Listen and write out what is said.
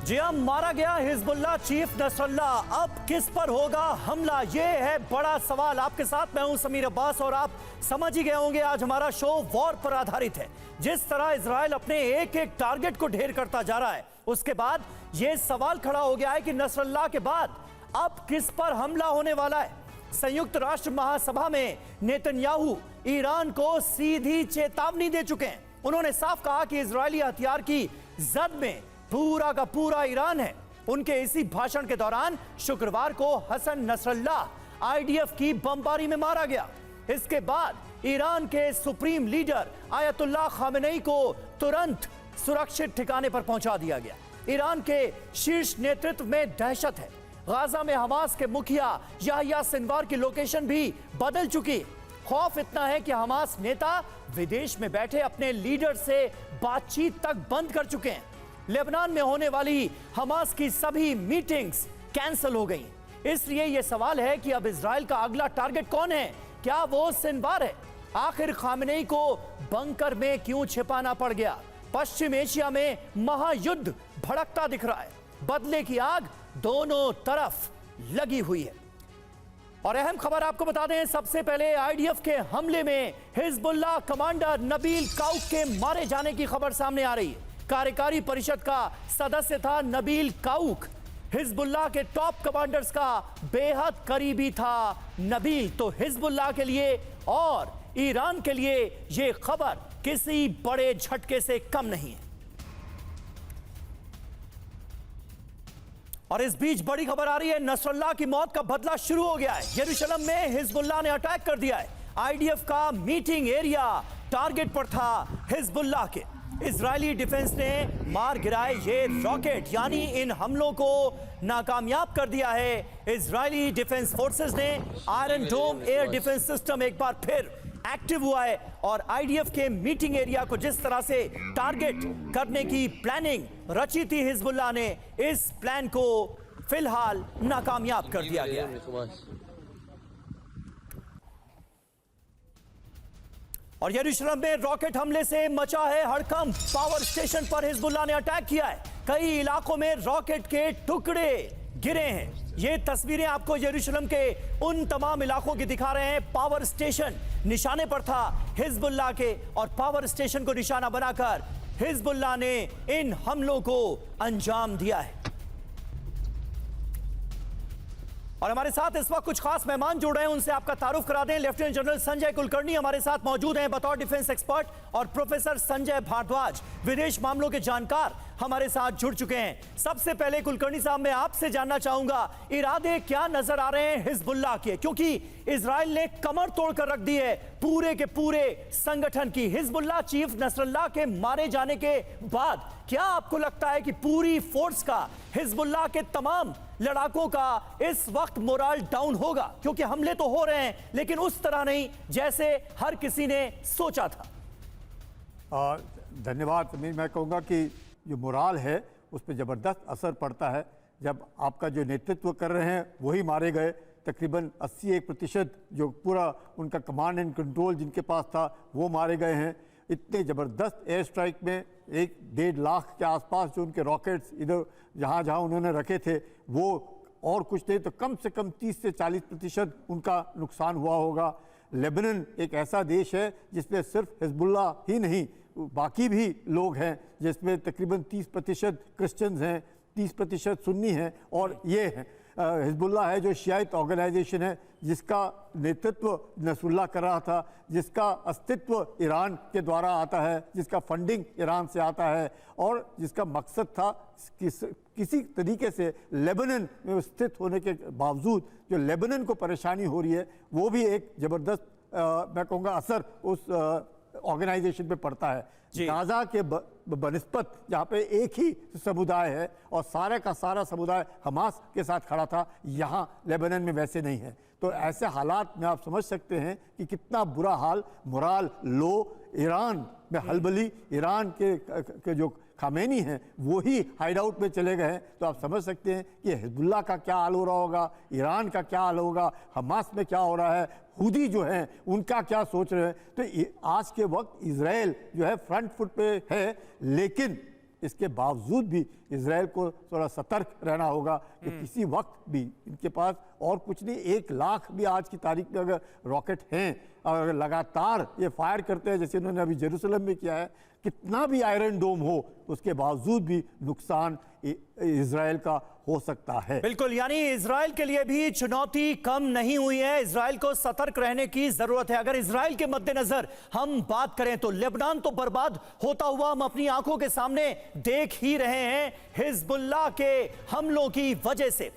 जी हाँ, मारा गया हिजबुल्लाह चीफ नसरुल्लाह। अब किस पर होगा हमला, ये है बड़ा सवाल। आपके साथ मैं हूं समीर अब्बास और आप समझ ही गए होंगे आज हमारा शो वॉर पर आधारित है। जिस तरह इजराइल अपने एक एक टारगेट को ढेर करता जा रहा है, उसके बाद यह सवाल खड़ा हो गया है कि नसरुल्लाह के बाद अब किस पर हमला होने वाला है। संयुक्त राष्ट्र महासभा में नेतन्याहू ईरान को सीधी चेतावनी दे चुके हैं। उन्होंने साफ कहा कि इजरायली हथियार की जद में पूरा का पूरा ईरान है। उनके इसी भाषण के दौरान शुक्रवार को हसन नसरुल्लाह आईडीएफ की बमबारी में मारा गया। इसके बाद ईरान के सुप्रीम लीडर आयतुल्लाह खामेनेई को तुरंत सुरक्षित ठिकाने पर पहुंचा दिया गया। ईरान के शीर्ष नेतृत्व में दहशत है। गाजा में हमास के मुखिया याह्या सिनवार की लोकेशन भी बदल चुकी है। खौफ इतना है कि हमास नेता विदेश में बैठे अपने लीडर से बातचीत तक बंद कर चुके हैं। लेबनान में होने वाली हमास की सभी मीटिंग्स कैंसिल हो गई। इसलिए यह सवाल है कि अब इजराइल का अगला टारगेट कौन है? क्या वो सिनवार है? आखिर खामेनेई को बंकर में क्यों छिपाना पड़ गया? पश्चिम एशिया में महायुद्ध भड़कता दिख रहा है। बदले की आग दोनों तरफ लगी हुई है। और अहम खबर आपको बता दें, सबसे पहले आईडीएफ के हमले में हिजबुल्लाह कमांडर नबील काउक के मारे जाने की खबर सामने आ रही है। कार्यकारी परिषद का सदस्य था नबील काउक। हिजबुल्लाह के टॉप कमांडर्स का बेहद करीबी था नबील। तो हिजबुल्लाह के लिए और ईरान के लिए यह खबर किसी बड़े झटके से कम नहीं है। और इस बीच बड़ी खबर आ रही है, नसरुल्लाह की मौत का बदला शुरू हो गया है। यरूशलेम में हिजबुल्लाह ने अटैक कर दिया है। आईडीएफ का मीटिंग एरिया टारगेट पर था हिजबुल्लाह के। इजरायली डिफेंस ने मार गिराए ये रॉकेट, यानी इन हमलों को नाकामयाब कर दिया है। इजरायली डिफेंस फोर्सेस ने आयरन डोम एयर डिफेंस सिस्टम एक बार फिर एक्टिव हुआ है और आईडीएफ के मीटिंग एरिया को जिस तरह से टारगेट करने की प्लानिंग रची थी हिजबुल्लाह ने, इस प्लान को फिलहाल नाकामयाब कर दिया गया है। और यरूशलेम में रॉकेट हमले से मचा है हड़कंप। पावर स्टेशन पर हिजबुल्लाह ने अटैक किया है। कई इलाकों में रॉकेट के टुकड़े गिरे हैं। ये तस्वीरें आपको यरूशलेम के उन तमाम इलाकों की दिखा रहे हैं। पावर स्टेशन निशाने पर था हिजबुल्लाह के और पावर स्टेशन को निशाना बनाकर हिजबुल्लाह ने इन हमलों को अंजाम दिया है। और हमारे साथ इस वक्त कुछ खास मेहमान जुड़ रहे हैं, उनसे आपका तारुफ करा दें। लेफ्टिनेंट जनरल संजय कुलकर्णी हमारे साथ मौजूद हैं बतौर डिफेंस एक्सपर्ट, और प्रोफेसर संजय भारद्वाज विदेश मामलों के जानकार हमारे साथ जुड़ चुके हैं। सबसे पहले कुलकर्णी साहब, मैं आपसे जानना चाहूंगा, इरादे क्या नजर आ रहे हैं हिजबुल्लाह के? क्योंकि इजराइल ने कमर तोड़कर रख दी है पूरे के पूरे संगठन की। हिजबुल्लाह चीफ नसरुल्लाह के मारे जाने के बाद क्या आपको लगता है कि पूरी फोर्स का, हिजबुल्लाह के तमाम लड़ाकों का इस वक्त मोराल डाउन होगा? क्योंकि हमले तो हो रहे हैं लेकिन उस तरह नहीं जैसे हर किसी ने सोचा था। धन्यवाद समीर। मैं कहूँगा कि जो मोराल है उस पर ज़बरदस्त असर पड़ता है जब आपका जो नेतृत्व कर रहे हैं वही मारे गए। तकरीबन 81% जो पूरा उनका कमांड एंड कंट्रोल जिनके पास था वो मारे गए हैं। इतने ज़बरदस्त एयर स्ट्राइक में 1-1.5 लाख के आसपास जो उनके रॉकेट्स इधर जहाँ जहाँ उन्होंने रखे थे वो, और कुछ नहीं तो कम से कम 30 से 40% उनका नुकसान हुआ होगा। लेबनान एक ऐसा देश है जिसमें सिर्फ हिजबुल्लाह ही नहीं बाकी भी लोग हैं, जिसमें तकरीबन 30% क्रिश्चियंस हैं, 30% सुन्नी हैं, और ये हैं हिजबुल्लाह है जो शियाइत ऑर्गेनाइजेशन है जिसका नेतृत्व नसरुल्लाह कर रहा था, जिसका अस्तित्व ईरान के द्वारा आता है, जिसका फंडिंग ईरान से आता है, और जिसका मकसद था किसी तरीके से लेबनान में स्थित होने के बावजूद जो लेबनान को परेशानी हो रही है वो भी एक ज़बरदस्त मैं कहूँगा असर उस ऑर्गेनाइजेशन पे पड़ता है। गाजा के बनिस्बत जहाँ पे एक ही समुदाय है और सारे का सारा समुदाय हमास के साथ खड़ा था, यहाँ लेबनान में वैसे नहीं है। तो ऐसे हालात में आप समझ सकते हैं कि कितना बुरा हाल, मोराल लो, ईरान में हलबली, ईरान के जो खामेनी हैं वो ही हाइड आउट में चले गए हैं। तो आप समझ सकते हैं कि हिजबुल्लाह का क्या हाल हो रहा होगा, ईरान का क्या हाल होगा, हमास में क्या हो रहा है, हुदी जो हैं उनका क्या सोच रहे हैं। तो आज के वक्त इजराइल जो है फ्रंट फुट पे है, लेकिन इसके बावजूद भी इसराइल को थोड़ा सतर्क रहना होगा कि किसी वक्त भी इनके पास और कुछ नहीं, 1 लाख भी आज की तारीख में अगर रॉकेट हैं और अगर लगातार ये फायर करते हैं जैसे इन्होंने अभी जेरूसलम में किया है, कितना भी आयरन डोम हो उसके बावजूद भी नुकसान इजराइल का हो सकता है। बिल्कुल, यानी इजराइल के लिए भी चुनौती कम नहीं हुई है। इजराइल को सतर्क रहने की जरूरत है। अगर इजराइल के मद्देनजर हम बात करें तो लेबनान तो बर्बाद होता हुआ हम अपनी आंखों के सामने देख ही रहे हैं हिजबुल्लाह के हमलों की वजह से।